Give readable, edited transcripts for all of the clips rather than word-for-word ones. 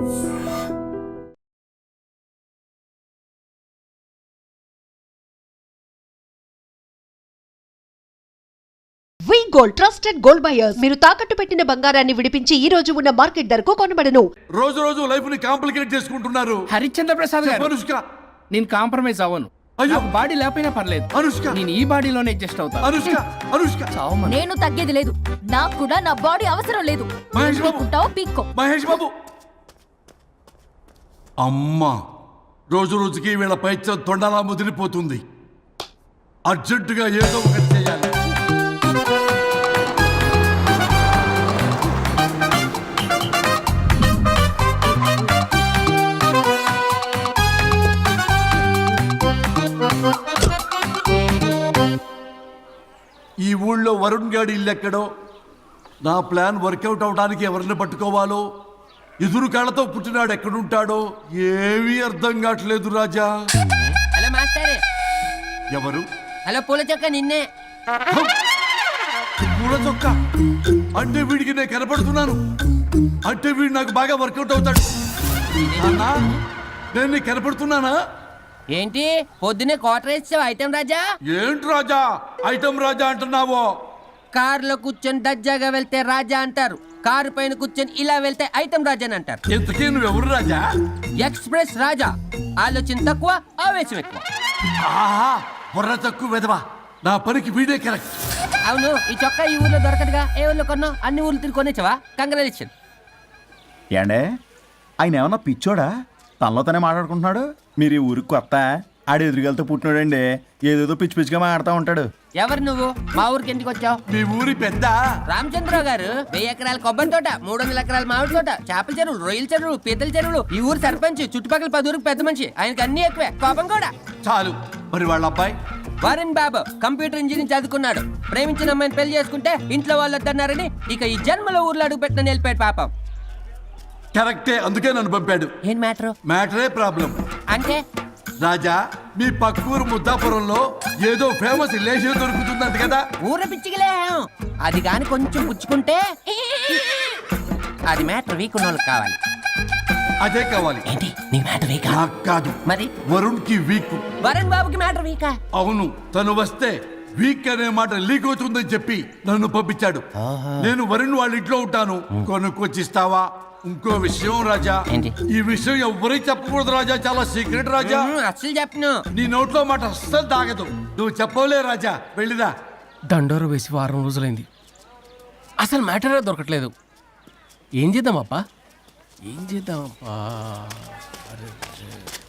వి gold trusted gold buyers. మీరు తాకట్టు పెట్టిన బంగారాన్ని విడిపించి ఈ రోజు ఉన్న మార్కెట్ ధరకు కొనబడను. రోజు రోజు లైఫ్ ని కాంప్లికేట్ చేసుకుంటున్నారు. హరిశ్చంద్ర ప్రసాద్ గారు, అనుష్క, నేను కాంప్రమైజ్ అవ్వను. అయ్యో, బాడీ లేకపోయినా పర్లేదు. అనుష్క, నేను ఈ బాడీలోనే అడ్జస్ట్ అవుతాను. అనుష్క, అనుష్క, నేను తగ్గేది లేదు. నాకు కూడా నా బాడీ అవసరం లేదు. మహేష్ బాబు, పీక్కో. మహేష్ బాబు. అమ్మా, రోజు రోజుకి వీళ్ళ పైత్యం తొండలా ముదిరిపోతుంది. అర్జెంటుగా ఏదో ఒకటి చేయాలి. ఈ ఊళ్ళో వరుణ్ గాడి ఇల్లు ఎక్కడో, నా ప్లాన్ వర్కౌట్ అవడానికి ఎవరిని పట్టుకోవాలో, ఎదురు కాళ్ళతో పుట్టినాడు ఎక్కడుంటాడో ఏమీ అర్థం కావట్లేదు రాజా. Hello master. ఎవరు? హలో పూల చొక్క నిన్నే. పూల చొక్క అంటే వీడికి నేను కనపడుతున్నాను. అంటే వీడు నాకు బాగా వర్కౌట్ అవుతాడు. నాన్నా, నేను నీకు కనపడుతున్నానా? ఏంటి పొద్దునే క్వార్టర్ ఇచ్చావు ఐటమ్ రాజా? ఏంటి రాజా ఐటమ్ రాజా అంటున్నావో? కారులో కూర్చొని దర్జాగా వెళ్తే రాజా అంటారు, కారు పైన కూర్చొని ఇలా వెళ్తే ఐటమ్ రాజా అని అంటారు. ఇంతకీ నువ్వెవరు రాజా? ఎక్స్ప్రెస్ రాజా. ఆలోచన తక్కువ, ఆవేశం ఎక్కువ. ఆహా, బుర్ర తక్కువ వెదవా. నా పనికి వీడే కరెక్ట్. అవును, ఈ చొక్కా ఈ ఊర్లో దొరకదుగా. ఏ ఊర్లో కొన్నావు? అన్ని ఊర్లు తిరిగి కొనేచ్చావా? కంగ్రాచులేషన్. ఏండే, ఆయన ఏమన్నా పిచ్చోడా? తనలో తనే మాట్లాడుకుంటున్నాడు. మీరు ఈ ఊరికి కొత్త, ఆడు ఎదురుగలతో పుట్టినాడండి. ఏదేదో పిచ్చి పిచ్చిగా మాట్లాడుతూ ఉంటాడు. ఎవరు నువ్వు? మా ఊరికి ఎందుకు వచ్చావు? మీ ఊరి పెద్ద రామచంద్రరావు గారు 1000 ఎకరాల కొబ్బరి తోట, 300 ఎకరాల మామిడి తోట, చేపల చెరువులు, రొయ్యల చెరువులు, పీతల చెరువులు. ఈ ఊరు సర్పంచ్, చుట్టుపక్కల 10 ఊరికి పెద్ద మనిషి. ఆయనకి అన్ని ఎక్కువే, కోపం కూడా. చాలు. మరి వాళ్ళ అబ్బాయి వరుణ్ బాబు కంప్యూటర్ ఇంజనీరింగ్ చదువుకున్నాడు. ప్రేమించిన అమ్మాయిని పెళ్లి చేసుకుంటే ఇంట్లో వాళ్ళు వద్దన్నారని ఇక ఈ జన్మలో ఊర్లో అడుగు పెట్టిన నిలిపాడు పాపం. కరెక్టే, అందుకే నన్ను పంపాడు. ఏం మ్యాటర్? మ్యాటరే ప్రాబ్లం. అంటే రాజా, మీ పక్కూరు ముద్దాపురంలో ఏదో ఫేమస్ రిలేషన్ దొరుకుతుందంట కదా? ఊర పిచ్చికిలే. అది కాని కొంచెం పుచ్చుకుంటే అది మ్యాటర్ వీక్ ఉన్న వాళ్ళకి కావాలి. అదే కావాలి. ఏంటి నీ మ్యాటర్ వీకా? నాకు కాదు, మరి వరుణ్ కి వీక్. వరుణ్ బాబుకి మ్యాటర్ వీకా? అవును, తను వస్తే వీక్ అనే మాట లీక్ అవుతుందని చెప్పి నన్ను పంపించాడు. నేను వరుణ్ వాళ్ళ ఇంట్లో ఉంటాను, కొనుక్కొచ్చిస్తావా? ఇంకో విషయం రాజా, ఈ విషయం ఎవరికి చెప్పకూడదు రాజా, చాలా సీక్రెట్ రాజా. అస్సలు చెప్పను. నీ నోట్లో మాట అస్సలు తాగదు. నువ్వు చెప్పవలే రాజా, వెళ్ళిదా. దండోరు వేసి వారం రోజులైంది, అసలు మ్యాటరే దొరకట్లేదు. ఏం చేద్దామప్పా?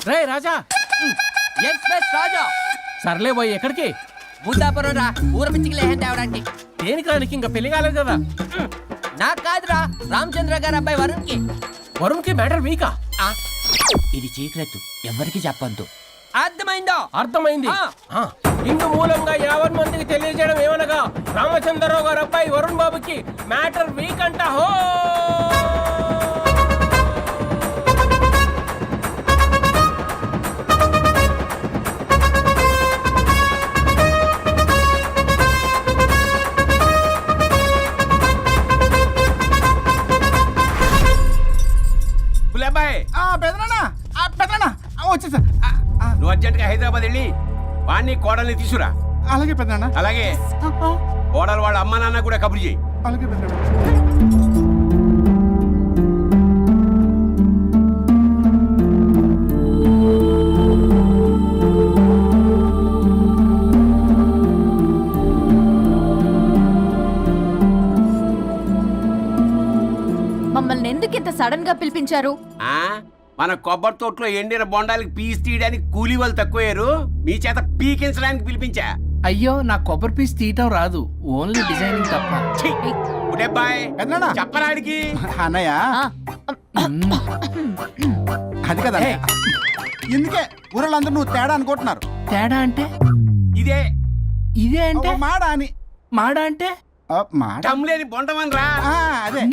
రే రాజా. ఎక్స్ప్రెస్ రాజా. సర్లే పోయి ఎక్కడికి? బుద్ధాపురం రా, ఊర పిచ్చికిలే తేవడానికి. దేనికి రానికి? ఇంకా పెళ్లి కాలేదు కదా. నాకు కాదురా, రామచంద్ర గారు అబ్బాయి వరుణ్ కి. వరుణ్ కి మ్యాటర్ వీకా? ఇది చీకరెత్తు, ఎవరికి చెప్పొద్దు. అర్థమైందో? అర్థమైంది. ఇందు మూలంగా 50 మందికి తెలియజేయడం ఏమనగా, రామచంద్రరావు గారు అబ్బాయి వరుణ్ బాబుకి మ్యాటర్ వీక్ అంట. హో వచ్చేసా. నువ్వు అర్జెంట్ గా హైదరాబాద్ వెళ్ళి వాణ్ణి కోడల్ని తీసుకురా. అలాగే పెద్దనా. అలాగే కోడలు వాళ్ళ అమ్మ నాన్న కూడా కబురు చేయి. అలాగే పెద్దనా. మమ్మల్ని ఎందుకు ఇంత సడన్ గా పిలిపించారు? మన కొబ్బరి తోటలో ఎండిన బొండాలకి పీస్ తీయడానికి కూలీ వాళ్ళు తక్కువయ్యారు, మీ చేత పీకించడానికి పిలిపించా. అయ్యో, నా కొబ్బరి పీస్ తీయటం రాదు, ఓన్లీ డిజైనింగ్ తప్ప. చెప్పరాడికి అన్నయ్య అది కదా. ఎందుకే ఊరలందరూ నువ్వు తేడా అనుకుంటున్నారు. తేడా అంటే ఇదే ఇదే అంటే మాడ అని. మాడ అంటే టమ్లేని బొండమని రా. అదే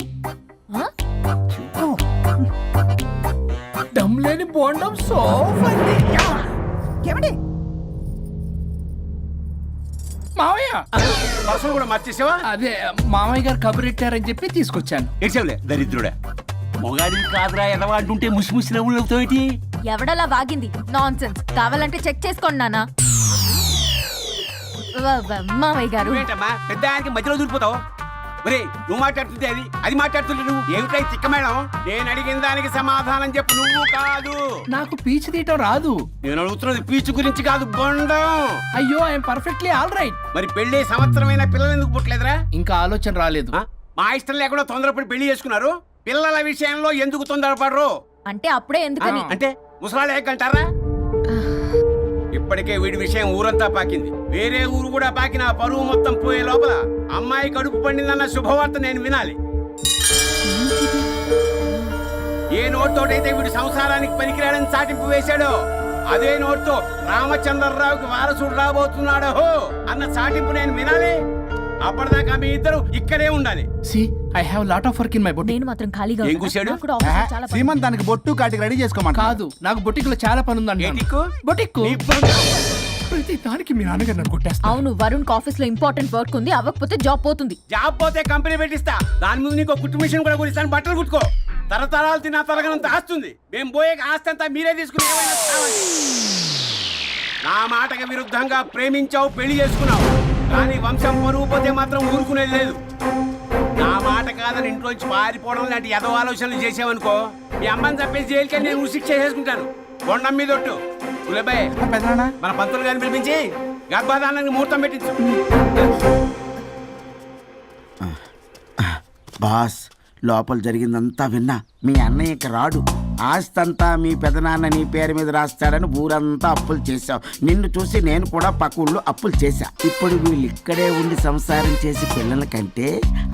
దమ్లేని బోండం సోఫా. మావయ్య పర్సలు కూడా మర్చేసావా? అదే మామయ్య గారు కబురెట్టారని చెప్పి తీసుకొచ్చాను. ఎక్సెవలే దరిద్రుడా. మొగాడివి కాదురా ఎదవా అంటుంటే ముసి ముసి నవ్వులు అవుతావేటి? ఎవడలా వాగింది? Nonsense. కావాలంటే చెక్ చేసుకోండి నాన్న. మావయ్య గారు, నువ్వేంటమ్మా పెద్ద ఆయనకి మధ్యలో దూరిపోతావు? ఒరే నువ్వు మాట్లాడుతుంటే అది మాట్లాడుతుంటే నువ్వు ఏమిటై తిక్క మేడం? నేను అడిగిన దానికి సమాధానం చెప్పు. నువ్వు కాదు. నాకు పీచు తీయటం రాదు. నేను అడుగుతున్నది పీచు గురించి కాదు, బొండం. అయ్యో ఐఎమ్ పర్ఫెక్ట్లీ ఆల్ రైట్. మరి పెళ్లి సంవత్సరమైన పిల్లలు ఎందుకు పుట్టలేదురా? ఇంకా ఆలోచన రాలేదు. ఆ? మా ఇష్టం లేకుండా తొందరపడి పెళ్లి చేసుకున్నారు. పిల్లల విషయంలో ఎందుకు తొందరపడరు? అంటే అప్పుడే ఎందుకని? అంటే ముసలాళ్ళు ఏకంటారా? ఇప్పటికే వీడి విషయం ఊరంతా పాకింది. వేరే ఊరు కూడా పాకిన పరువు మొత్తం పోయే లోపల అమ్మాయి కడుపు పండిందన్న శుభవార్త నేను వినాలి. ఏ నోటితోటైతే వీడు సంసారానికి పనికిరాడని చాటింపు వేశాడో అదే నోటితో రామచంద్రరావుకి వారసుడు రాబోతున్నాడో అన్న చాటింపు నేను వినాలి. అప్పటిదాకా మీ ఇద్దరు ఇక్కడే ఉండాలి. See I have lot of work in my boutique. నేను మాత్రం ఖాళీగా ఏం ఉన్నానా? కూశాడు? నాకు కూడా ఆఫీస్లో చాలా పని. సీమంతానికి బొట్టు కాటికి రెడీ చేసుకోమంట. కాదు, నాకు బొటిక్ లో చాలా పని ఉందండి. ఏటిక్కు? బొటిక్ నీ బంధం. ప్రతి దానికి మీ నాన్నగారు నన్ను కొట్టేస్తా. అవును, వరుణ్ ఆఫీస్ లో ఇంపార్టెంట్ వర్క్ ఉంది, అవ్వకపోతే జాబ్ పోతుంది. జాబ్ పోతే కంపెనీ పెట్టిస్తా. దాని ముందు నీకు కుట్టు మిషన్ కూడా కుడిస్తాను. బట్టలు కుట్టుకో. తరతరాలు తిన్నా తరగనంత ఆస్తుంది. మేము పోయే ఆస్తి అంతా మీరే తీసుకుని ఏమైనా కావాలి. నా మాటకి విరుద్ధంగా ప్రేమించావు, పెళ్లి చేసుకున్నావు. కానీ వంశం పరువు పోతే మాత్రం ఊరుకునేది లేదు. నా మాట కాదని ఇంట్లోంచి పారిపోవడం లాంటి ఎదో ఆలోచనలు చేసావనుకో, మీ అమ్మని చంపేసి జైలుకి నేను ఉసిక్ చేసేసుకుంటాను. కొండం మీద ఒట్టు. ఉలబాయ్ మన పంతులు గారిని పిలిపించి గర్భధానానికి ముహూర్తం పెట్టించు. బాస్, లోపల జరిగిందంతా విన్నా. మీ అన్నయ్యకి రాడు. ఆస్తంతా మీ పెదనాన్న నీ పేరు మీద రాస్తాడని ఊరంతా అప్పులు చేశావు. నిన్ను చూసి నేను కూడా పక్క ఊళ్ళో అప్పులు చేశా. ఇప్పుడు వీళ్ళు ఇక్కడే ఉండి సంసారం చేసి పిల్లల కంటే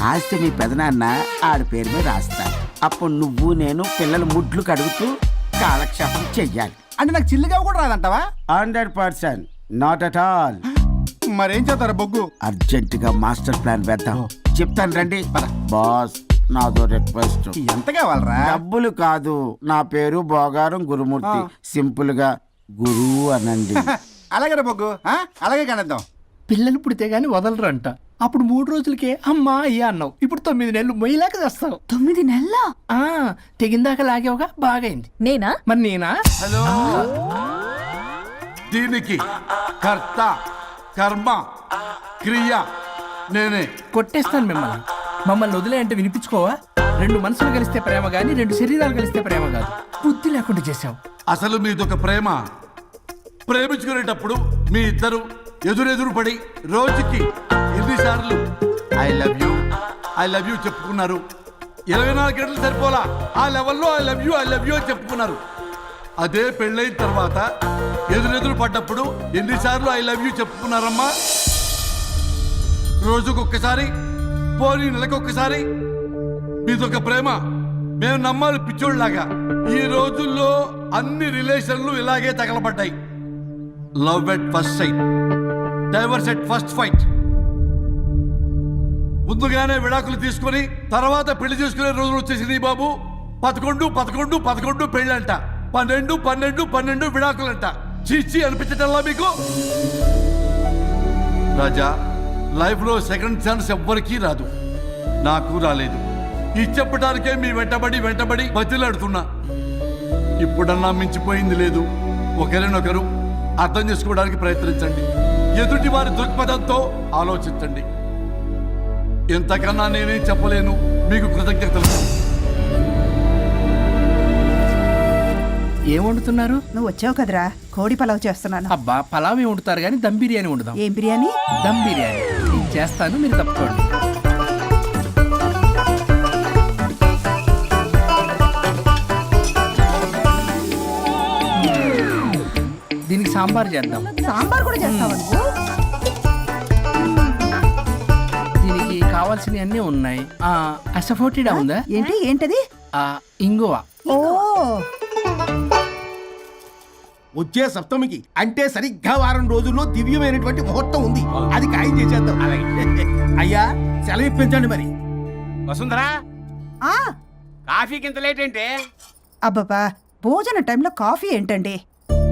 ఆస్తి మీ పెదనాన్న ఆడి పేరు మీద రాస్తాడు. అప్పుడు నువ్వు నేను పిల్లల ముడ్లు కడుగుతూ కాలక్షేపం చెయ్యాలి. అంటే నాకు చిల్లిగా కూడా రాదంటావా? 100%. Not at all. మరేం చేస్తారా బొగ్గు? అర్జెంటుగా మాస్టర్ ప్లాన్ వేద్దాం. చెప్తాను రండి. బాస్, నాదో రిక్వెస్ట్. ఎంత కావాలరా? డబ్బులు కాదు, నా పేరు బోగారం గురుమూర్తి. సింపుల్ గా గురు అనండి. అలాగే బొగ్గు, అలాగే కనేద్దాం. పిల్లలు పుడితే గానీ వదలరంట. అప్పుడు 3 రోజులకే అమ్మా అయ్యా అన్నావు. ఇప్పుడు 9 నెలలు మొయ్యలాగా చేస్తావు. 9 నెలల తెగిందాక లాగేవగా బాగైంది. నేనా? మరి నేనా? హలో. దీనికి కర్త కర్మ క్రియ నేనే. కొట్టేస్తాను మిమ్మల్ని. మమ్మల్ని వదిలే అంటే వినిపించుకోవా? 2 మనసులు కలిస్తే ప్రేమ గాని 2 శరీరాలు కలిస్తే ప్రేమ కాదు. బుద్ధి లేకుండా చేసావు. అసలు మీదొక ప్రేమ. ప్రేమించుకునేటప్పుడు మీ ఇద్దరు ఎదురెదురు పడి రోజుకి ఎన్నిసార్లు ఐ లవ్ యూ చెప్పుకున్నారు? 24 గంటలు సరిపోలా. ఆ లెవెల్లో ఐ లవ్ యూ అని చెప్పుకున్నారు. అదే పెళ్ళైన తర్వాత ఎదురెదురు పడ్డప్పుడు ఎన్నిసార్లు ఐ లవ్ యూ చెప్పుకున్నారమ్మా? రోజుకొక్కసారి, పోనీ నెలకొక్కసారి. మీదొక ప్రేమ. మేము నమ్మాలి పిచ్చోళ్ళలాగా. ఈ రోజుల్లో అన్ని రిలేషన్లు ఇలాగే తగలబడ్డాయి. Love at first sight, divorce at first fight. ముందుగానే విడాకులు తీసుకొని తర్వాత పెళ్లి చేసుకునే రోజులు వచ్చేసింది బాబు. 11 పెళ్ళంట, 12 విడాకులంట. చీచి అనిపించటల్లా మీకు? రాజా, లైఫ్ లో సెకండ్ ఛాన్స్ ఎవ్వరికీ రాదు. నాకు రాలేదు. ఈ చెప్పడానికే మీ వెంటబడి బతిలాడుతున్నా. ఇప్పుడన్నా మించిపోయింది లేదు. ఒకరినొకరు అర్థం చేసుకోవడానికి ప్రయత్నించండి. ఎదుటి వారి దృక్పథంతో ఆలోచించండి. ఎంతకన్నా నేనేం చెప్పలేను. మీకు కృతజ్ఞతలు. ఏం వండుతున్నారు? నువ్వు వచ్చావు కదరా, కోడి పలావ్ చేస్తున్నాను. అబ్బా, పలావ్ ఏం వండుతారు కానీ దమ్ బిర్యానీ వండుదాం. ఏం బిర్యానీ? దమ్ బిర్యానీ నేను చేస్తాను, మీరు తప్పుకోండి. దీనికి సాంబార్ చేద్దాం. సాంబార్ కూడా చేస్తావా నువ్వు? దీనికి కావాల్సినవి అన్నీ ఉన్నాయి. అసఫోటిడా ఉందా? ఏంటది? ఇంగువ. ఓ, వచ్చే సప్తమికి అంటే సరిగ్గా వారం రోజుల్లో దివ్యమైనటువంటి ముహూర్తం ఉంది. అది ఖాయం చేసేద్దాం. అయ్యా, సెలవు ఇప్పించండి మరి. వసుంధరా, ఆ, కాఫీకి ఇంత లేట్ ఏంటే? అబ్బబ్బా, భోజన టైంలో కాఫీ ఏంటండి?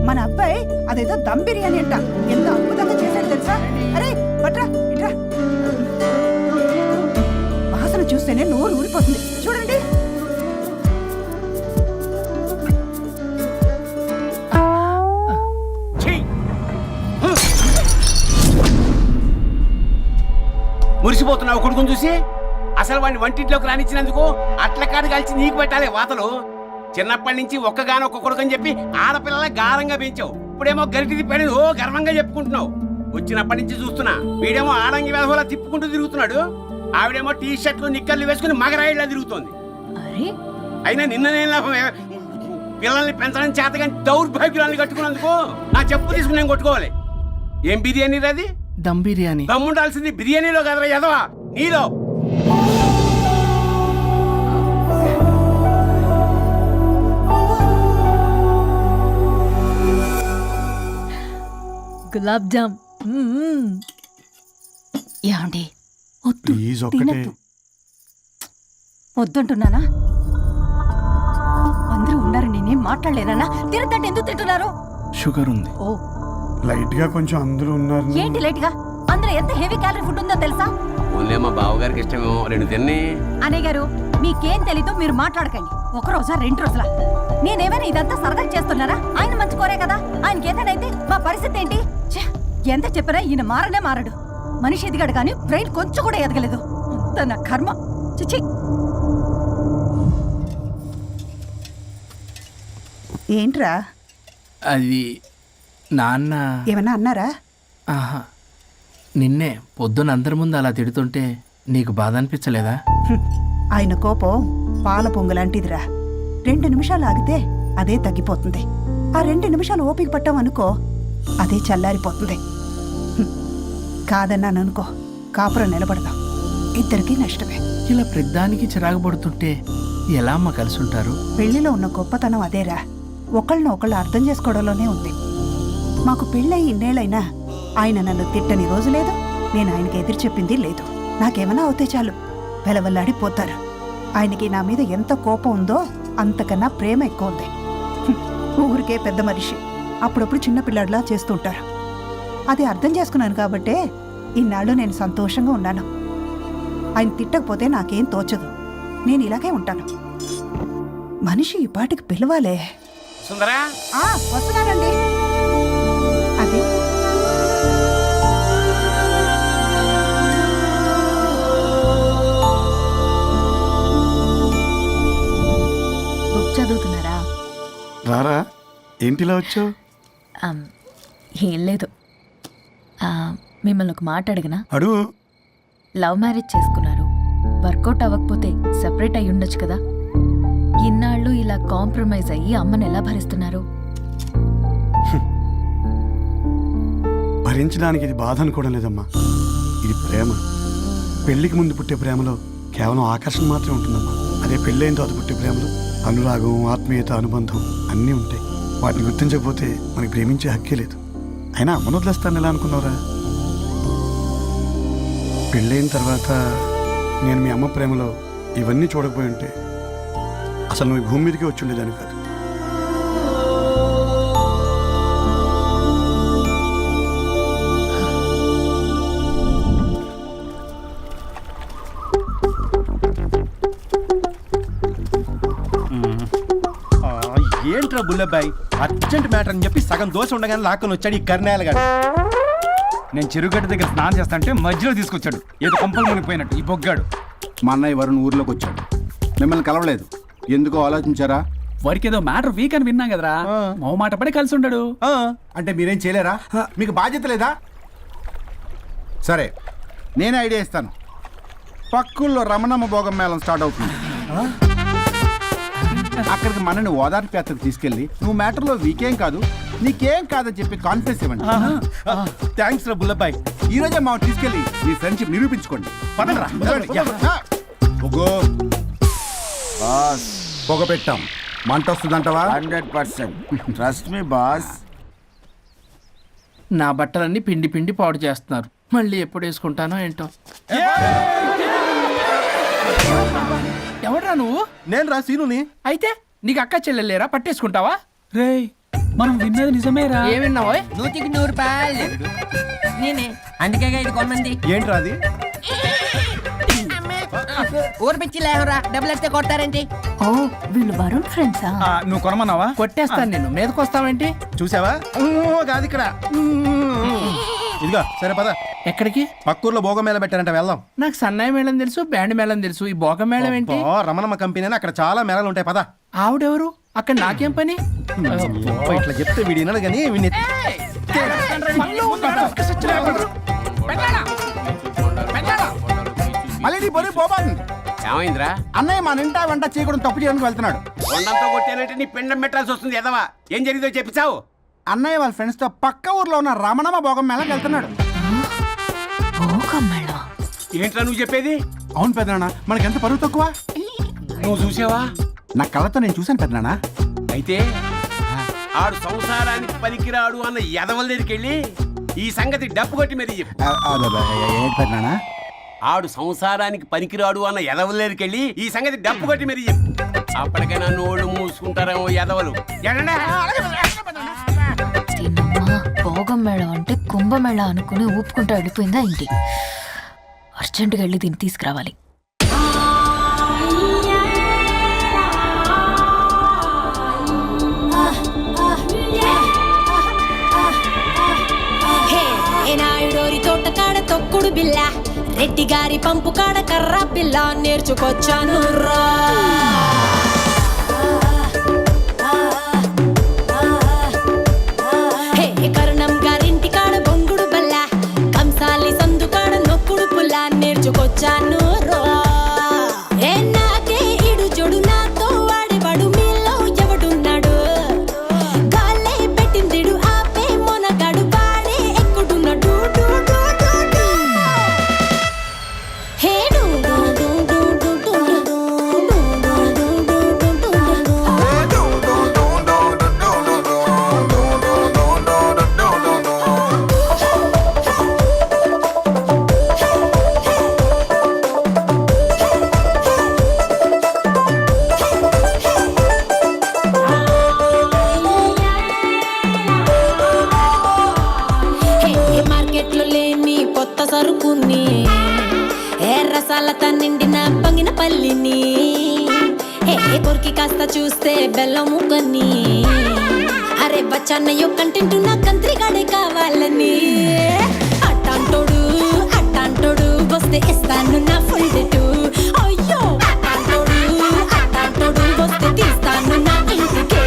మన అబ్బాయి అదేదో దమ్ బిర్యానీ అంట, ఎంత అద్భుతంగా చేశాడు తెలుసా? అరే పట్రా, ఇట్రా. వాసన చూస్తేనే నోరు ఊరిపోతుంది. చూడండి. మురిసిపోతున్నావు కొడుకుని చూసి. అసలు వాడిని వంటింట్లోకి రానిచ్చినందుకు అట్ల కాడు కలిసి నీకు పెట్టాలి వాతలు. చిన్నప్పటి నుంచి ఒక్కగానొక్క కొడుకు అని చెప్పి ఆడపిల్లల గారంగా పెంచావు. ఇప్పుడేమో గరిటి తిప్పాడు ఓ గర్వంగా చెప్పుకుంటున్నావు. వచ్చినప్పటి నుంచి చూస్తున్నా వీడేమో ఆడంగి వేధంలా తిప్పుకుంటూ తిరుగుతున్నాడు. ఆవిడేమో టీ షర్ట్లు నిక్కర్లు వేసుకుని మగరాయిలా తిరుగుతోంది. అరే అయినా నిన్న నేను లాభమే, పిల్లల్ని పెంచడం చేతగా దౌర్భాగ్యాన్ని కట్టుకున్నందుకు నా చెప్పు తీసుకుని నేను కొట్టుకోవాలి. ఏం బిర్యానీ అది? దమ్ బిర్యానీ. దమ్ముండాల్సింది బిర్యానీలో కదరా ఎదవా, నీలో. గులాబ్ జామ్. ఏమండి వద్దు, తినద్దు. వద్దంటున్నానా? అందరూ ఉన్నారు, నేనేం మాట్లాడలేనా? తినద్దంటే ఎందుకు తింటున్నారు? షుగర్ ఉంది. ఓ లైట్ గా కొంచెం అందరూ ఉన్నారు. ఏంటి లైట్ గా? అందులో ఎంత హెవీ క్యాలరీ ఫుడ్ ఉందో తెలుసా? ఓన్లీ మా బావగారికి ఇష్టమేమో, రెండు తిన్ని. అనే గారు మీకేం తెలీదు, మీరు మాట్లాడకండి. ఒక రోజా 2 రోజులా? నేనేమైనా ఇదంతా సరదా చేస్తున్నారా? ఆయన మంచి కోరే కదా. ఆయనకి ఏదైతే మా పరిస్థితి ఏంటి? ఛే, ఎంత చెప్పినా ఈయన మారనే మారడు. మనిషి ఎదిగాడు కానీ బ్రెయిన్ కొంచెం కూడా ఎదగలేదు. అంత నా కర్మ. చిచి. ఏంట్రా? అది నాన్న. ఏమన్నా అన్నారా? ఆహా, నిన్నే పొద్దున అందరి ముందు అలా తిడుతుంటే నీకు బాధ అనిపించలేదా? ఆయన కోపం పాల పొంగులాంటిదిరా. 2 నిమిషాలు ఆగితే అదే తగ్గిపోతుంది. ఆ 2 నిమిషాలు ఓపిక పట్టాం అనుకో, అదే చల్లారిపోతుంది. కాదన్నాననుకో, కాపురం నిలబడదాం. ఇద్దరికీ నష్టమే. ఇలా ప్రతిదానికి చిరాకు పడుతుంటే ఎలా అమ్మ కలిసి ఉంటారు? పెళ్లిలో ఉన్న గొప్పతనం అదేరా, ఒకళ్ళని ఒకళ్ళు అర్థం చేసుకోవడంలోనే ఉంది. మాకు పెళ్ళయి ఇన్నేళ్ళైనా ఆయన నన్ను తిట్టని రోజు లేదు, నేను ఆయనకి ఎదురు చెప్పింది లేదు. నాకేమైనా అవుతే చాలు వెలవల్లాడిపోతారు. ఆయనకి నా మీద ఎంత కోపం ఉందో అంతకన్నా ప్రేమ ఎక్కువ ఉంది. ఊరికే పెద్ద మనిషి, అప్పుడప్పుడు చిన్నపిల్లాడిలా చేస్తుంటారు. అది అర్థం చేసుకున్నాను కాబట్టే ఇన్నాళ్ళు నేను సంతోషంగా ఉన్నాను. ఆయన తిట్టకపోతే నాకేం తోచదు, నేను ఇలాగే ఉంటాను. మనిషి ఈ పాటికి పిలవాలే. సుందరా, వస్తున్నానండి. అది బుక్ చదువుతున్నారా? రారా, ఏంటిలా వచ్చావు? ఏం లేదు, మిమ్మల్ని ఒక మాట అడిగినా? అడుగు. లవ్ మ్యారేజ్ చేసుకున్నారు, వర్కౌట్ అవ్వకపోతే సెపరేట్ అయ్యి ఉండొచ్చు కదా. ఇన్నాళ్ళు ఇలా కాంప్రమైజ్ అయ్యి అమ్మని ఎలా భరిస్తున్నారు? భరించడానికి ఇది బాధ అనుకోవడం లేదమ్మా, ఇది ప్రేమ. పెళ్లికి ముందు పుట్టే ప్రేమలో కేవలం ఆకర్షణ మాత్రమే ఉంటుందమ్మా. అదే పెళ్ళైన తర్వాత పుట్టే ప్రేమలో అనురాగం, ఆత్మీయత, అనుబంధం అన్నీ ఉంటాయి. వాటిని గుర్తించకపోతే మనకి ప్రేమించే హక్కే లేదు. అయినా అమ్మను వదిలేస్తాను ఎలా అనుకున్నావురా? పెళ్ళైన తర్వాత నేను మీ అమ్మ ప్రేమలో ఇవన్నీ చూడకపోయి ఉంటే అసలు నువ్వు భూమి మీదకే వచ్చి ఉండేదాన్ని కాదు. ఏంట్రా బుల్లబ్బాయి, అర్జెంట్ మ్యాటర్ అని చెప్పి సగం దోశ ఉండగానే లాక్కొని వచ్చాడు ఈ కర్ణాయలు గారు. నేను చెరుగడ్డ దగ్గర స్నానం చేస్తాంటే మధ్యలో తీసుకొచ్చాడు, ఏదో కంపలు మునిగిపోయినట్టు ఈ బొగ్గాడు. మా అన్నయ్య వరుణ్ ఊర్లోకి వచ్చాడు, మిమ్మల్ని కలవలేదు. ఎందుకో ఆలోచించారా? వాడికి ఏదో మ్యాటర్ వీక్ అని విన్నా కదరా, మో మాట పడి కలిసి ఉండడు. అంటే మీరేం చేయలేరా? మీకు బాధ్యత లేదా? సరే, నేనే ఐడియా ఇస్తాను. పక్కుల్లో రమణమ్మ భోగం మేళం స్టార్ట్ అవుతుంది. అక్కడికి మనని ఓదార్పు యాత్రకు తీసుకెళ్ళి నువ్వు మ్యాటర్లో వీకేం కాదు, నీకేం కాదని చెప్పి కాన్ఫిడెన్స్ ఇవ్వండి. థ్యాంక్స్ రా బుల్లబ్బాయ్, ఈ రోజే మా తీసుకెళ్ళి మీ ఫ్రెండ్షిప్ నిరూపించుకోండి. పదండ్రా. పొగ పెట్టాం, మంట వస్తుందంటవా? 100% ట్రస్ట్ మీ బాస్. నా బట్టలన్నీ పిండి పిండి పాడు చేస్తున్నారు, మళ్ళీ ఎప్పుడు వేసుకుంటానో ఏంటో. ఎవడ్రా నువ్వు? నేను రా సీనుని. అయితే నీకు అక్క చెల్లెలేరా, పట్టేసుకుంటావా? రేయ్, మనం విన్నది నిజమేరా. ఏం విన్నావో? 100కి 100 రూపాయలు నేనే, అందుకే ఇది కొమ్మంది. ఏంట్రా అది? ఊరు పిచ్చి లేవరా, డబ్బులు వస్తే కొడతారేంటి? ఓ, వీళ్ళు వరుణ్ ఫ్రెండ్సా? నువ్వు కొనమన్నావా? కొట్టేస్తాను నేను, మీదకి వస్తావేంటి? చూసావా? కాదు ఇక్కడ. ఇదిగో సరే పద. ఎక్కడికి? పక్కూర్లో భోగం మేళ పెట్టారంట, వెళ్దాం. నాకు సన్నాయి మేళం తెలుసు, బ్యాండ్ మేళం తెలుసు, ఈ భోగం మేళం ఏంటి? రమణమ్మ కంపెనీ అక్కడ చాలా మేళాలు ఉంటాయి, పదా. ఆవిడెవరు? అక్కడ నాకేం పని? ఇట్లా చెప్తే వీడి వినడు కానీ వీడిని మళ్ళీ నీ పొరి పోబాను. ఏమైందిరా? అన్నయ్య మా నింటా వెంట చేయకూడదు తప్పు చేయడానికి వెళ్తున్నాడు. కొండంతో కొట్టానంటే నీ పిండం పెట్టాల్సి వస్తుంది ఎదవా. ఏం జరిగిందో చెప్పిచావు. అన్నయ్య వాళ్ళ ఫ్రెండ్స్ తో పక్క ఊర్లో ఉన్న రమణమ్మ భోగం మేళకి వెళ్తున్నాడు. ఏంట్రా నువ్వు చెప్పేది? అవును పెద్దనాన్న, మనకెంత పరువు తక్కువ. నువ్వు చూసావా? నా కళ్ళతో నేను చూశాను పెద్దనాన్న. అయితే ఆడు సంసారానికి పనికిరాడు అన్న ఎదవల దగ్గరికి వెళ్ళి ఈ సంగతి డప్పు కొట్టి మరీ చెప్పు. ఏంటి పెద్దనాన్న? ఆడు సంసారానికి పనికిరాడు అన్న ఎదవల దగ్గరికి వెళ్ళి ఈ సంగతి డప్పు కొట్టి మరీ చెప్పు. అప్పటికైనా నోళ్ళు మూసుకుంటారేమో ఎదవలు. భోగం మేళం అంటే కుంభమేళ అనుకుని ఊపుకుంటూ వెళ్ళిపోయిందా ఏంటి? అర్జెంటుగా వెళ్ళి దీన్ని తీసుకురావాలి. నాయుడోరి తోట కాడ తొక్కుడు బిల్ల, రెడ్డి గారి పంపు కాడ కర్ర బిల్ల నేర్చుకొచ్చాను రా. కరుణం గారింటి కాడ బొంగుడు బల్ల, కంసాలి సందు కాడ నొక్కుడు పుల్ల నేర్చుకొచ్చాను రా. నాకే ఇడు జొడు నాతో వాడేవాడు మీలో ఎవడున్నాడు? గాలే పెట్టిందిడు ఆపే మొనగాడు వాడే ఎక్కుడున్నాడు. మార్కెట్లో లేని కొత్త సరుకుని, ఎర్రసాలతో నిండిన పంగిన పల్లిని, కొరికి కాస్త చూస్తే బెల్లం ముక్కని, అరే బచ్చన్నయ్యో కంటెంట్ నా కంత్రిగాడే కావాలని. అట్టాంటోడు వస్తే ఇస్తాను నా ఫుల్ డేటు. అయ్యో అట్టాంటోడు వస్తే తీస్తాను నా ఇంటి గేటు.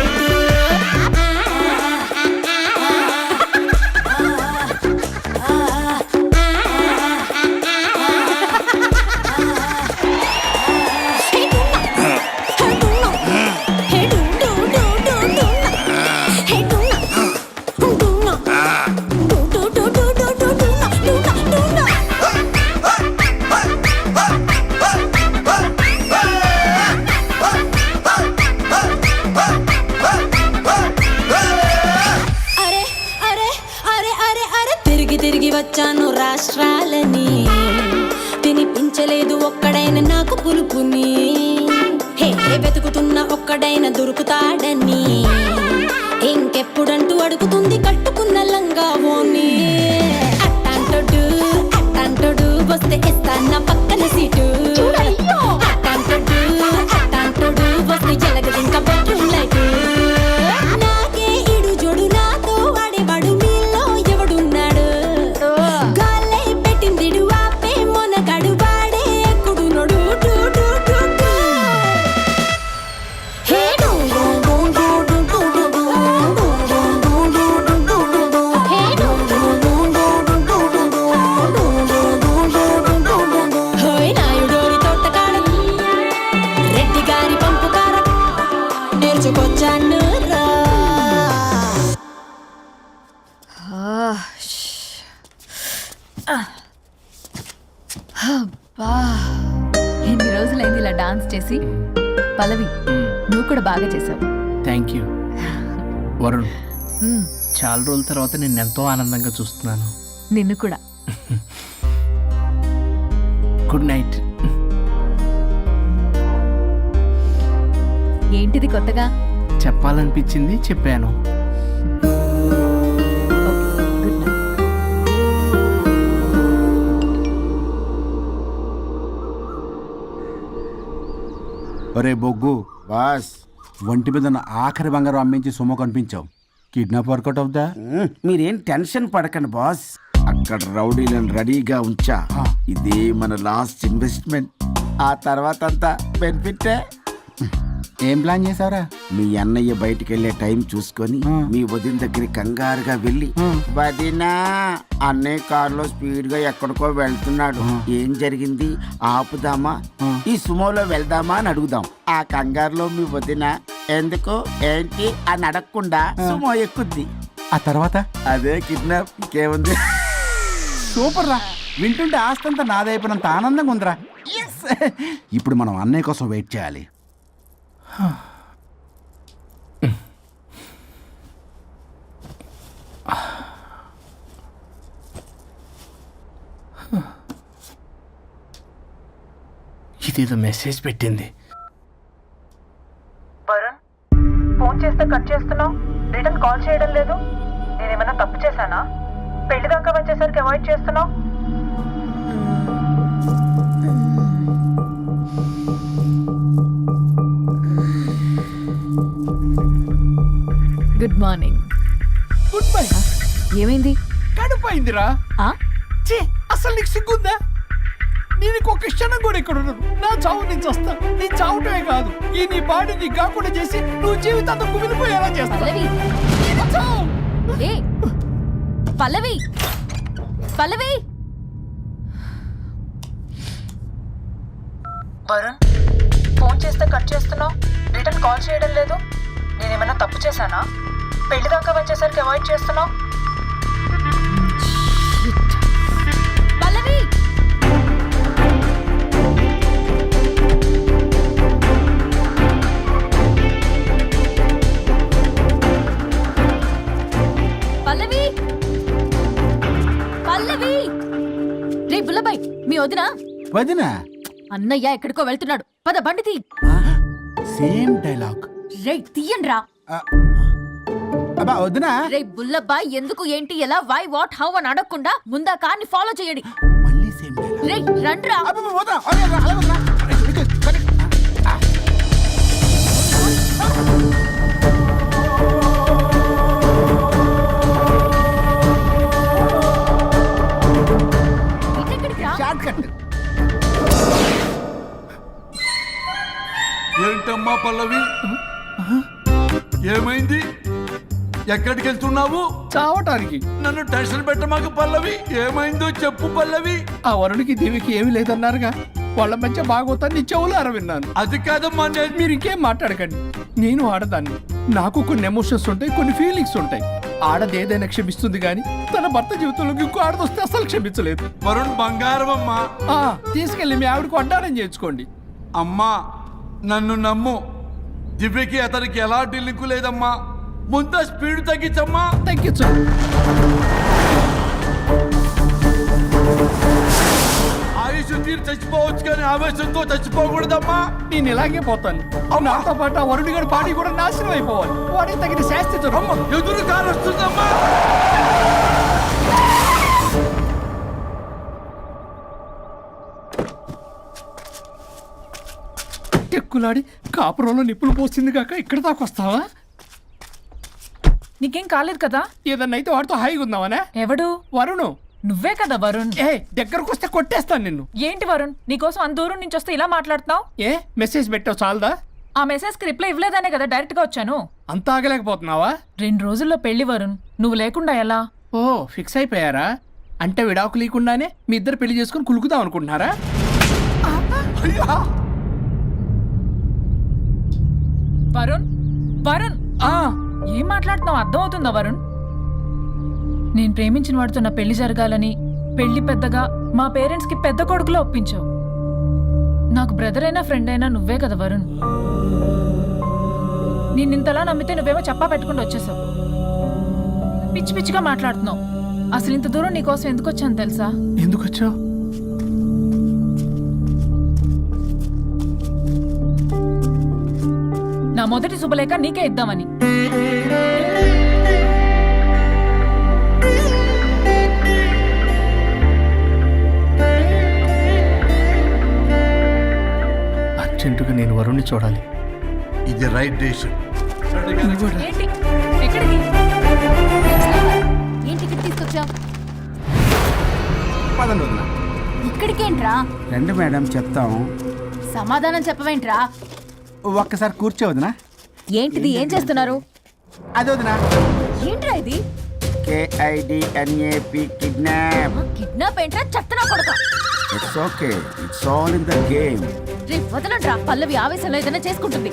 తిరిగి వచ్చాను రాష్ట్రాలని, తినిపించలేదు ఒక్కడైనా నాకు పులుపుని. వెతుకుతున్న ఒక్కడైనా దొరుకుతాడని, ఇంకెప్పుడంటూ అడుగుతుంది కట్టుకున్న లంగా ఓని. అట్టాంటోడు వస్తే ఇస్తాను నా పక్కన సీటు. అట్టాంటోడు వస్తే జలగదు ఇంకా బెడ్రూమ్ లైట్. నాకే ఇడు జోడు నాతో వాడేవాడు మీలో ఎవడున్నాడు? గాలే పెట్టిందిడు ఆపే మొనగాడు వాడే ఎక్కుడు నోడు. నాయుడోరి తోట కాడ రెడ్డి గారి పంపు కాడ నేర్చుకొచ్చాను రా. ఎన్ని రోజులైంది ఇలా డాన్స్ చేసి. పల్లవి, నువ్వు కూడా బాగా చేసావు. Thank you Varun. చాలా రోజుల తర్వాత నేను ఎంతో ఆనందంగా చూస్తున్నాను. నిన్ను కూడా. Good night. ఏంటిది కొత్తగా? చెప్పాలనిపించింది, చెప్పాను. Good night. ఒరే బొగ్గు, బాస్, ఒంటి మీద ఉన్న ఆఖరి బంగారం అమ్మించి సొమ్ము కనిపించావు. కిడ్నాప్ వర్కౌట్ అవుతా? మీరేం టెన్షన్ పడకండి బాస్. అక్కడ రౌడీలను రెడీగా ఉంచా. ఇదే మన లాస్ట్ ఇన్వెస్ట్మెంట్. ఆ తర్వాత అంతా బెనిఫిటే. ఏం ప్లాన్ చేసావురా? మీ అన్నయ్య బయటికి వెళ్ళే టైం చూసుకొని మీ వదిన దగ్గర కంగారుగా వెళ్ళి, వదినా అన్నయ్య కారులో స్పీడ్ గా ఎక్కడికో వెళ్తున్నాడు, ఏం జరిగింది, ఆపుదామా, ఈ సుమోలో వెళ్దామా అని అడుగుదాం. ఆ కంగారులో మీ వదిన ఎందుకు ఏంటి అని అడగకుండా సుమో ఎక్కుద్ది. ఆ తర్వాత అదే కిడ్నాప్. ఇంకేముంది? సూపర్ రా. వింటుంటే ఆస్తంతా నాదైపోయినంత ఆనందంగా ఉందిరా. ఇప్పుడు మనం అన్నయ్య కోసం వెయిట్ చేయాలి. ఇదేదో మెసేజ్ పెట్టింది. వరుణ్, ఫోన్ చేస్తే కట్ చేస్తున్నావు, రిటర్న్ కాల్ చేయడం లేదు. నేనేమన్నా తప్పు చేశానా? పెళ్లి దాకా వచ్చేసరికి అవాయిడ్ చేస్తున్నావు. Good morning. Good bye. ఏమైంది? కడుపైందిరా. ఛీ, అసలు నీకు సిగ్గుందా? నేను ఒక క్షణం కూడా ఇక్కడ ఉన్నాను. నా చావు నేను చస్తా. నీ చావుటమే కాదు, ఈ నీ బాడీ నీకు కాకుండా చేసి నువ్వు జీవితాంతం కుమిలిపోయేలా చేస్తా. పల్లవి, ఏ పల్లవి, పల్లవి. వరుణ్, ఫోన్ చేస్తే కట్ చేస్తున్నావు, రిటర్న్ కాల్ చేయడం లేదు. నేనేమన్నా తప్పు చేశానా? పెళ్లి దాకా వచ్చేసరికి అవాయిడ్ చేస్తున్నావు. పల్లవి, పల్లవి, పల్లవి. రే బుల్లబాయ్, మీ వదినా? వదినా? అన్నయ్య ఎక్కడికో వెళ్తున్నాడు, పద బండి తీ. Same dialogue. రే తీయండి రా. అబ్బా వదినా. రే బుల్లబాయ్, ఎందుకు ఏంటి ఎలా వై వాట్ హౌ అని అడగకుండా ముందా కార్ని ఫాలో చేయండి. మళ్ళీ సేమ్ డైలాగ్. రే రండ్రా. అబ్బా వదినా, అలా వదినా. ఇటెక్కడికి రా? Short cut. ఏంటమ్మా పల్లవి, ఏమైంది? ఎక్కడికి వెళ్తున్నావు? చావటానికి. నన్ను టెన్షన్ పెట్టమాకు పల్లవి. ఏమైందో చెప్పు పల్లవి. ఆ వరుడికి దేవికి ఏమీ లేదన్నారుగా, వాళ్ళ మధ్య బాగోతాన్ని చెవులారా విన్నాను. అది కాదమ్మా, మీరు ఇంకేం మాట్లాడకండి. నేను ఆడదాన్ని, నాకు కొన్ని ఎమోషన్స్ ఉంటాయి, కొన్ని ఫీలింగ్స్ ఉంటాయి. ఆడది ఏదైనా క్షమిస్తుంది కానీ తన భర్త జీవితంలోకి ఇంకో ఆడదొస్తే అసలు క్షమించలేదు. వరుణ్ బంగారం అమ్మా. తీసుకెళ్ళి మీ ఆవిడకు వడ్డానం చేయించుకోండి. అమ్మా నన్ను నమ్ము, దివ్యకి అతనికి ఎలాంటి లింకు లేదమ్మా. ముందు స్పీడ్ తగ్గించమ్మా. తగ్గించు. ఆయుష్ తీరు చచ్చిపోవచ్చు కానీ ఆవేశంతో చచ్చిపోకూడదమ్మా. నేను ఇలాగే పోతాను. నాతో పాటు ఆ వరుడి గారి బాడీ కూడా నాశనం అయిపోవాలి. వాడికి తగిన శాస్తి దొరకమ్మ. ఎదురు కారు వస్తుందమ్మా. ఎక్కులాడి కాపురంలో నిప్పులు పోసింది కాక ఇక్కడ దాకా వస్తావా? నీకేం కాలేదు కదా? ఏదన్నా అయితే వాడితో హాయిగా ఉందామనే. ఎవడు? వరుణు. నువ్వే కదా వరుణ్. దగ్గరకు వస్తే కొట్టేస్తాను నిన్ను. ఏంటి వరుణ్, నీకోసం అంత దూరం నుంచి వస్తే ఇలా మాట్లాడుతున్నావు? మెసేజ్ పెట్టావు చాలదా? ఆ మెసేజ్ కి రిప్లై ఇవ్వలేదనే కదా డైరెక్ట్ గా వచ్చాను. అంత ఆగలేకపోతున్నావా? 2 రోజుల్లో పెళ్లి వరుణ్, నువ్వు లేకుండా ఎలా? ఓ ఫిక్స్ అయిపోయారా? అంటే విడాకు లేకుండానే మీ ఇద్దరు పెళ్లి చేసుకుని కులుకుదాం అనుకుంటున్నారా? వరుణ్, వరుణ్, ఏం మాట్లాడుతున్నావు అర్థం అవుతుందా వరుణ్? నేను ప్రేమించిన వాడితో నా పెళ్లి జరగాలని పెళ్లి పెద్దగా మా పేరెంట్స్ కి పెద్ద కొడుకులో ఒప్పించావు. నాకు బ్రదర్ అయినా ఫ్రెండ్ అయినా నువ్వే కదా వరుణ్. నేను ఇంతలా నమ్మితే నువ్వేమో చెప్పా పెట్టుకుంటూ వచ్చేసావు. పిచ్చి పిచ్చిగా మాట్లాడుతున్నావు. అసలు ఇంత దూరం నీకోసం ఎందుకు వచ్చాను తెలుసా? ఎందుకు వచ్చావు? నా మొదటి శుభలేఖ నీకే ఇద్దామని. అర్జెంటుగా నేను వరుణ్ణి చూడాలి. ఇది రైట్ డెసిషన్. ఏంటి ఇక్కడ తీసుకొచ్చావు? పదండి వదిన. ఇక్కడికేంట్రా? రండి మేడం చెప్తాం. సమాధానం చెప్పవేంట్రా? ఒక్కసారి కూర్చో వదిన. ఏంటిది? ఏం చేస్తున్నారు? అది వదిన. ఏంట్రా ఇది? KIDNAP kidnap. కిడ్నాప్ ఏంట్రా? చెత్తనా కొడక. It's okay, it's all in the game. రే వదలండ్రా, పల్లవి ఆవేశంలో ఏదైనా చేసుకుంటుంది.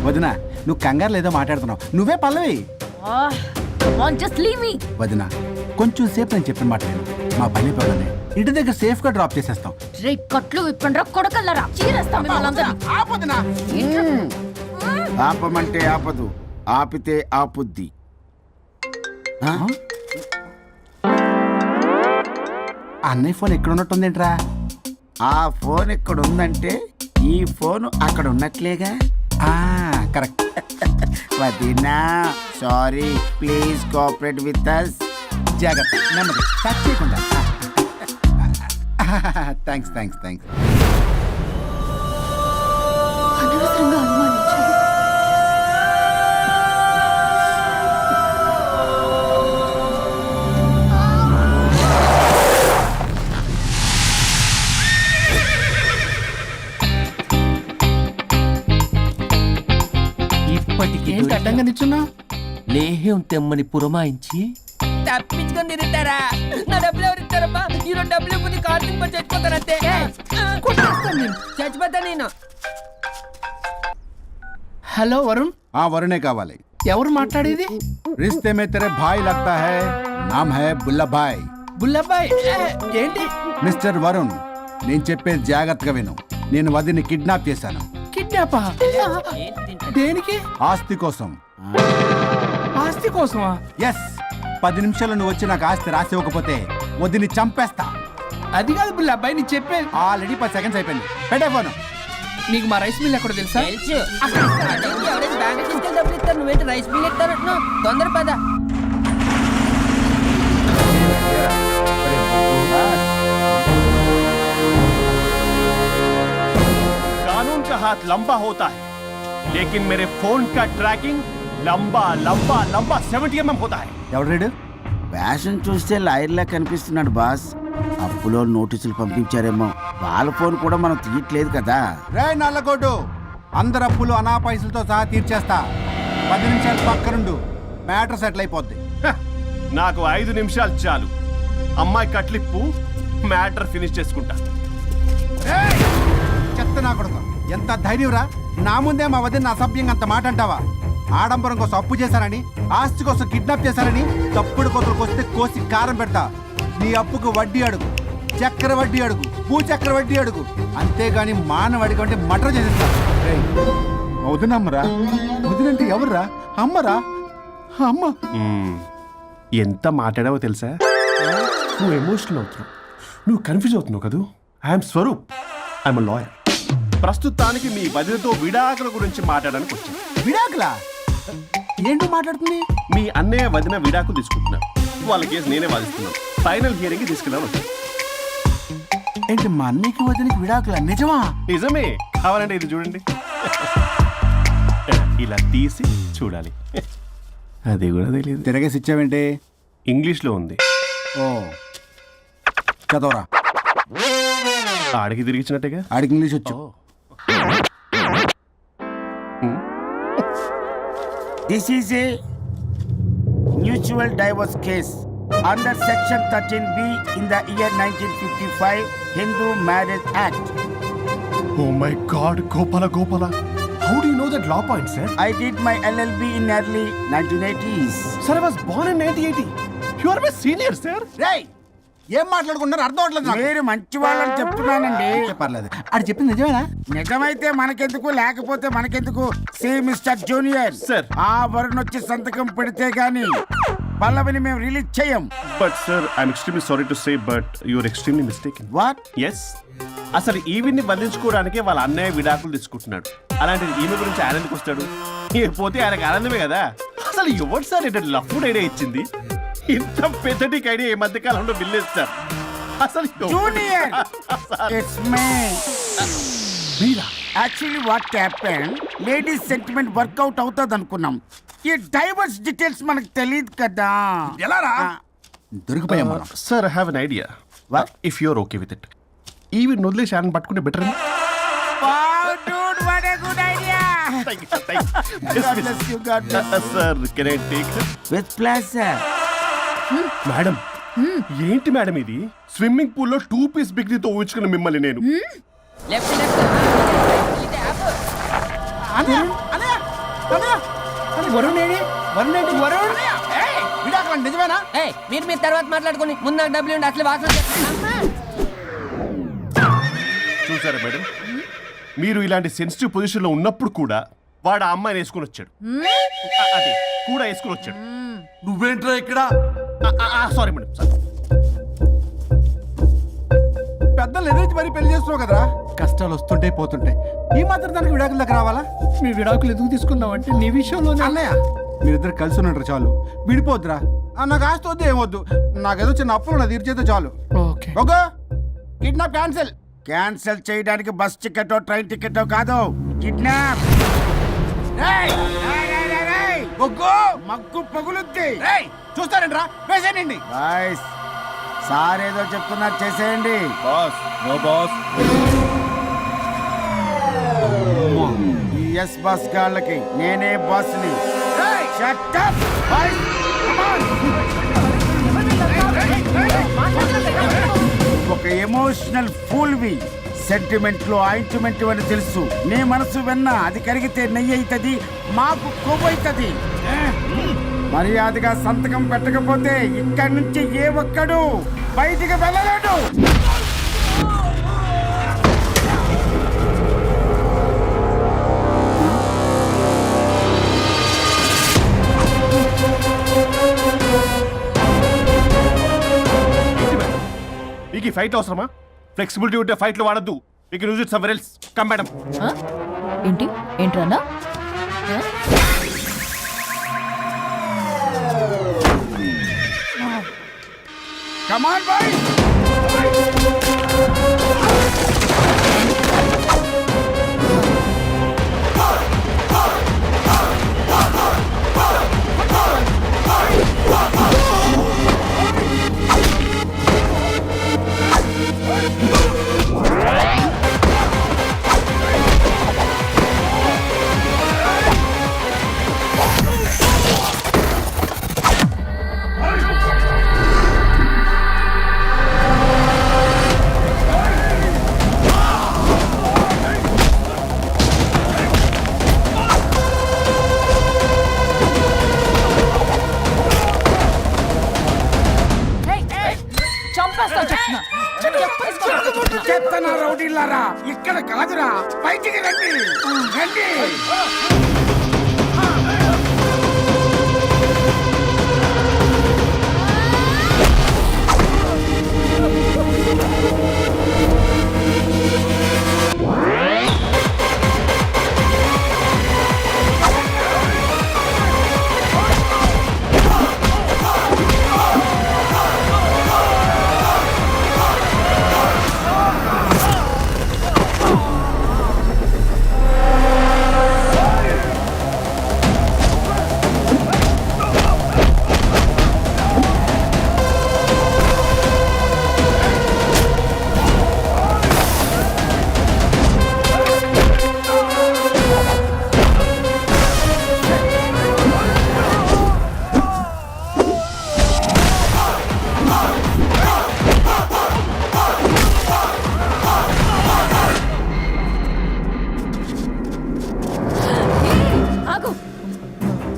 వదిన నువ్వు కంగారు లేదో మాట్లాడుతున్నావు. నువ్వే పల్లవి. Just leave me. వదిన కొంచెం సేపు నేను చెప్పిన మాట విను. మా పని పగలనే ఇంటి దగ్గర సేఫ్ గా డ్రాప్ చేసేస్తాం. రే కట్లు విప్పండ్రా కొడకల్లరా, చీరేస్తాం మిమ్మల్ని అందరినీ. ఆపమంటే ఆపదు, ఆపితే ఆపుద్ది. ఆ? అన్నయ్య ఫోన్ ఎక్కడ ఉన్నట్టుందేంట్రా? ఆ ఫోన్ ఇక్కడ ఉందంటే ఈ ఫోన్ అక్కడ ఉన్నట్లేగా. కరెక్ట్. వదినా sorry, please cooperate with us. జాగ్రత్త, నెమ్మది, టచ్ చేయకుండా. Thanks thanks thanks. అనవసరంగా అనుమానించాను. ఇప్పటికి ఏంటి అడ్డంగా నిల్చున్నా? లేహ్యం తెమ్మని పురమాయించి తప్పించుకొని తిరుగుతారా? నా డబ్బులు ఎవరు ఇస్తారమ్మా? ఈరోజు డబ్బులు ఇవ్వదు, కార్తీక్ పని చచ్చిపోతానంతే. చచ్చిపోతా నేను. హలో వరుణ్, వరుణే కావాలి. ఎవరు మాట్లాడేది? रिश्ते में तेरे भाई लगता है, नाम है बुल्ला भाई. బుల్లబ్బాయ్. ఏంటి? మిస్టర్ వరుణ్, నేను చెప్పేది జాగ్రత్తగా విను. నేను వదిని కిడ్నాప్ చేశాను. కిడ్నాపా? దేనికి? ఆస్తి కోసం. ఆస్తి కోసమా? ఎస్. 10 నిమిషాలు నువ్వు వచ్చి నాకు ఆస్తి రాసి ఇవ్వకపోతే వదిని చంపేస్తా. అది కాదు బుల్లబ్బాయ్, నీ చెప్పేది. ఆల్రెడీ 10 సెకండ్స్ అయిపోయింది. పెట్టే ఫోను. నీకు మా రైస్ మిల్ ఎక్కడ తెలుసా? తెలుసు. అదేంటి, ఎవరైనా బ్యాంక్ తీసుకెళ్ళి డబ్బులు ఇస్తారు, నువ్వేంటి రైస్ బిల్ ఇస్తారంటున్నావు? తొందర పద. कानून का हाथ लंबा होता है, लेकिन मेरे फोन का ट्रैकिंग लंबा लंबा लंबा 70 mm होता है. ఎవడు రేడు? ఫ్యాషన్ చూస్తే లాయర్లా కనిపిస్తున్నాడు బాస్. అప్పులో నోటీసులు పంపించారేమో, వాళ్ళ ఫోన్ కూడా మనం తీయట్లేదు కదా. రే నల్లగొడ్డు, అందరు అప్పులు అనా పైసలతో సహా తీర్చేస్తా. 10 నిమిషాలు పక్కనుండు, మ్యాటర్ సెటిల్ అయిపోద్ది. నాకు 5 నిమిషాలు చాలు. అమ్మాయి కట్లిప్పు, మ్యాటర్ ఫినిష్ చేసుకుంటా. చెత్త నా కొడుకు, ఎంత ధైర్యంరా! నా ముందే మా వదిన అసభ్యంగా అంత మాట అంటావా? ఆడంబరం కోసం అప్పు చేశారని, ఆస్తి కోసం కిడ్నాప్ చేశారని తప్పుడు కొత్తలకు వస్తే కోసి కారం పెడతా. నీ అప్పుకు వడ్డీ అడుగు, చక్కెర వడ్డీ అడుగు, చక్కెర వడ్డీ అడుగు, అంతేగాని మానవ అడిగి అంటే మటర్ చేసేస్తా. వదినమ్మరా? వదినంటే ఎవర్రా? అమ్మరా? అమ్మ. ఎంత మాట్లాడావో తెలుసా? నువ్వు ఎమోషనల్ అవుతున్నావు, నువ్వు కన్ఫ్యూజ్ అవుతున్నావు కదూ. I'm Swaroop, I'm lawyer. ప్రస్తుతానికి మీ వదినతో విడాకుల గురించి మాట్లాడడానికి వచ్చాను. విడాకులా? ఏంటో మాట్లాడుతుంది? మీ అన్నయ్య వదిన విడాకులు తీసుకుంటున్నారు. వాళ్ళ కేసు నేనే వాదిస్తున్నాను. ఫైనల్ హియరింగ్ తీసుకెళ్ళాను వచ్చాను. ఏంటి మా అన్నయ్యకి వదినకి విడాకులా? నిజమా? నిజమే. కావాలంటే ఇది చూడండి. ఇలా తీసి చూడాలి. అది కూడా తెలియదు. తిరగేసి ఇచ్చావేంటి? ఇంగ్లీష్లో ఉంది. ఓ, చదవరా. ఆడికి తిరిగిచ్చినట్టుగా. ఆడికి ఇంగ్లీష్ వచ్చు. This is a mutual divorce case under section 13B in the year 1955 Hindu Marriage Act. Oh my God, Gopala. How do you know that law point, sir? I did my LLB in early 1980s. Sir, I was born in 1980. You are my senior, sir. రేయ్, ఏం మాట్లాడుకున్నారు అర్థం అవట్లేదు నాకు. మీరు మంచి వాళ్ళని చెప్తున్నానండి. పర్లేదు. అది చెప్పింది నిజమేనా? నిజమైతే మనకెందుకు, లేకపోతే మనకెందుకు? See mister junior, Sir. ఆ వరుణ్ వచ్చి సంతకం పెడితే గాని పల్లవిని మేము రిలీజ్ చేయం. But sir, I'm extremely sorry to say, but you're extremely mistaken. What? Yes. అసలు ఈవిడ్ని బంధించుకోవడానికే వాళ్ళ అన్నయ్య విడాకులు తీసుకుంటున్నాడు. అలాంటిది ఈమె గురించి ఆనందకు వస్తాడు. పోతే ఆయనకు ఆనందమే కదా. అసలు ఎవరు సార్ ఏంటంటే లఫ్డ్ ఐడియా ఇచ్చింది? ఇంత పెద్దటికి ఐడియా ఈ మధ్య కాలంలో బిల్లేస్తారు. అసలు జూనియర్, ఇట్స్ మీ. మీరా? Actually what happen, ladies sentiment work out అవుతుంది అనుకున్నాం. ఈ డైవర్స్ డీటెయిల్స్ మనకు తెలియదు కదా. ఎలా రా? దొరికిపోయాం మనం. Sir, I have an idea. If you're okay with it even వదిలేసి ఆయన పట్టుకుంటే better sir can I take with pleasure. Madam ఏంటి మేడం ఇది స్విమ్మింగ్ పూల్ లో 2 పీస్ బిగ్నీతో ఊహించుకున్న మిమ్మల్ని నేను లెఫ్ట్ లెఫ్ట్ నిజమేనా? మీరు తర్వాత మాట్లాడుకుని ముందు నాకు డబ్బులు ఉండి అసలు వాసన చూసారా మేడం మీరు ఇలాంటి సెన్సిటివ్ పొజిషన్ లో ఉన్నప్పుడు కూడా వాడు ఆ అమ్మాయిని వేసుకుని వచ్చాడు అదే కూడా వేసుకుని వచ్చాడు. నువ్వేంట్రా ఇక్కడ? Sorry madam sorry. పెద్దలు ఎదురు మరి పెళ్లి చేస్తున్నావు కదరా. కష్టాలు వస్తుంటే పోతుంటాయి, ఈ మాత్రం దానికి విడాకుల దగ్గర రావాలా? మీ విడాకులు ఎందుకు తీసుకున్నావంటే నీ విషయంలోనే అన్నయ్య మీరిద్దరు కలిసి ఉన్నట్టు చాలు, విడిపోద్దురా. నాకు ఆస్తి వద్దు ఏమొద్దు, నాకేదో చిన్న అప్పులు నా తీర్చేస్తే చాలు. Okay okay kidnap cancel. Cancel చేయడానికి బస్ టికెటో ట్రైన్ టికెటో కాదు, కిడ్నాప్. మగ్గు పగులుద్ది. చూస్తారంట్రా, వేసేయండి. బాయ్స్ సార్ ఏదో చెప్తున్నారు, చేసేయండి. Boss no boss. ఈ ఎస్ బస్ గాళ్ళకి నేనే బాస్ని. Shut up, boys. Come on. ఒక ఎమోషనల్ ఫూల్వి. సెంటిమెంట్ లో ఆయింట్మెంట్ అని తెలుసు. నీ మనసు వెన్న, అది కరిగితే నెయ్యి అవుతుంది, మాకు కొవ్వు అవుతుంది. మర్యాదగా సంతకం పెట్టకపోతే ఇక్కడి నుంచి ఏ ఒక్కడు బయటికి వెళ్ళలేడు. మీకు ఈ ఫైట్ అవసరమా? ఫ్లెక్సిబిలిటీ ఉంటే ఫైట్ లో వాడద్దు. మీకు use it somewhere else. Come madam. ఏంటి ఏంట్రన్నా? Come on, boys. చెత్తనా రౌడీలారా, ఇక్కడ కాదురా, బయటికి రండి రండి.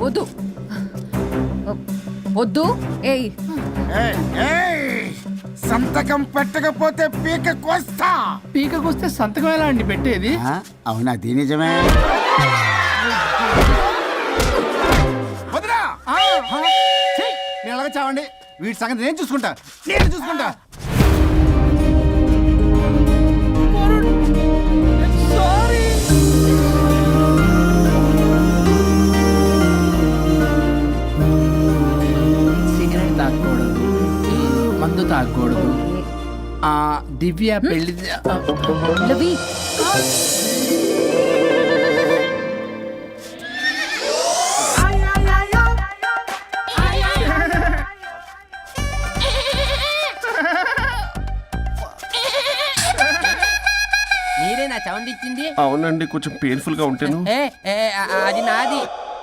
వద్దు వద్దు. ఏయ్ సంతకం పెట్టకపోతే పీక కోస్తా. పీకకొస్తే సంతకం ఎలా అండి పెట్టేది? అవునా, అది నిజమే. వదిరా, నేను అలాగే చావండి. వీటి సంగతి నేను చూసుకుంటా. సిగరెట్ తాగకూడదు, మందు తాగకూడదు. దివ్య పెళ్లి లవి వచ్చింది? అవునండి, కొంచెం పెయిన్ఫుల్ గా ఉంటాను. అది నాది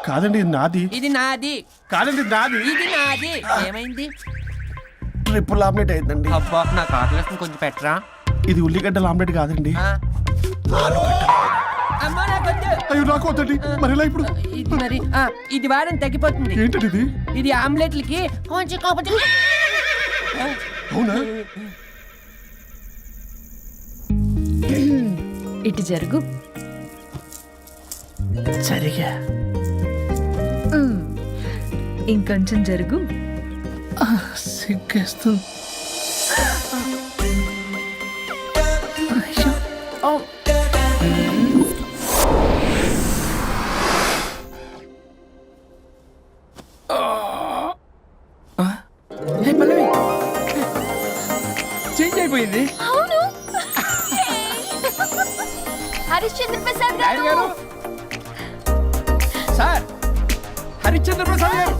కాదండి, ఇది నాది. ఇది నాది కాదండి, నాది. ఇది నాది. ఏమైంది? ట్రిపుల్ ఆమ్లెట్ అయిందండి. అబ్బా నాకు ఆకలిస్తుంది, కొంచెం పెట్టరా. ఇది ఉల్లిగడ్డల ఆమ్లెట్ కాదండి. అమ్మా నాకొద్దు. అయ్యో, నాకు వద్దండి. మరి ఎలా ఇప్పుడు? ఇది మరి ఇది వారం తగ్గిపోతుంది. ఏంటండి ఇది? ఇది ఆమ్లెట్లకి కొంచెం అవునా? ఇటు జరుగు. సరిగా ఇంకొంచెం జరుగు. సిగ్గేస్తుంది. చేంజ్ అయిపోయింది. అవును. హరిశ్చంద్ర ప్రసాద్ నాయుడు గారు, సార్, హరిశ్చంద్ర ప్రసాద్ గారు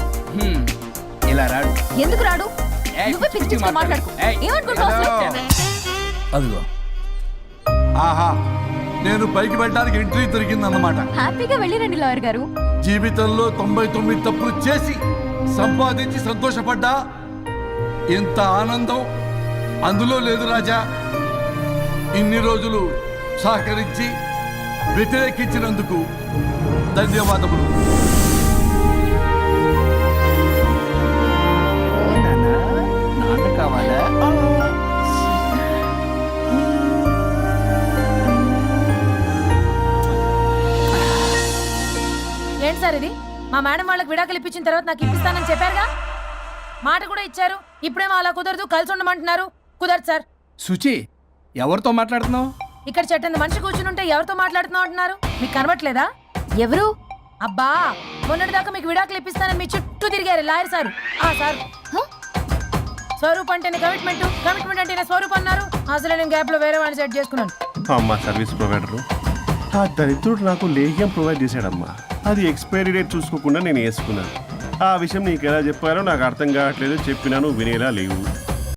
ఇలా రాడు. ఎందుకు రాడు? ఏయ్, నువ్వే పిచ్చి పిచ్చిగా మాట్లాడుకో. ఏయ్, ఏమనుకుంటావు అసలు? అదిగో ఆహా, నేను పైకి వెళ్ళడానికి ఎంట్రీ దొరికిందన్నమాట. హ్యాపీగా వెళ్ళిరండి లాయర్ గారు. జీవితంలో 99 తప్పులు చేసి సంపాదించి సంతోషపడ్డా ఇంత ఆనందం అందులో లేదు రాజా. ఇన్ని రోజులు సహకరించి వ్యతిరేకించినందుకు ధన్యవాదములు. నాన్న కావాలా? ఏంటి సార్ ఇది? మా మేడం వాళ్ళకి విడాకులు ఇప్పించిన తర్వాత నాకు ఇప్పిస్తానని చెప్పారుగా, మాట కూడా ఇచ్చారు. ఇప్పుడేమో అలా కుదరదు, కలిసి ఉండమంటున్నారు. కుదరదు సార్. సుచి, ఎవరితో మాట్లాడుతున్నావు? ఇక్కడ చెట్టంత మనిషి కూర్చుని ఉంటే ఎవరితో మాట్లాడుతున్నావు అంటున్నారు? మీకు కనబట్లేదా? ఎవరు? అబ్బా, మొన్నటిదాకా మీకు విడాకులు ఇప్పిస్తానని మీ చుట్టూ తిరిగారు లాయర్ సార్. సార్, స్వరూప్ అంటేనే కమిట్మెంట్, కమిట్మెంట్ అంటేనే స్వరూప్ అన్నారు. అసలు నేను గ్యాప్ లో వేరే వాడిని సెట్ చేసుకున్నాను. అమ్మా సర్వీస్ ప్రొవైడరు, ఆ దరిద్రుడు నాకు లేహ్యం ప్రొవైడ్ చేశాడమ్మా. అది ఎక్స్పైరీ డేట్ చూసుకోకుండా నేను వేసుకున్నాను. ఆ విషయం నీకు ఎలా చెప్పారో నాకు అర్థం కావట్లేదు. చెప్పినాను, వినేలా లేవు.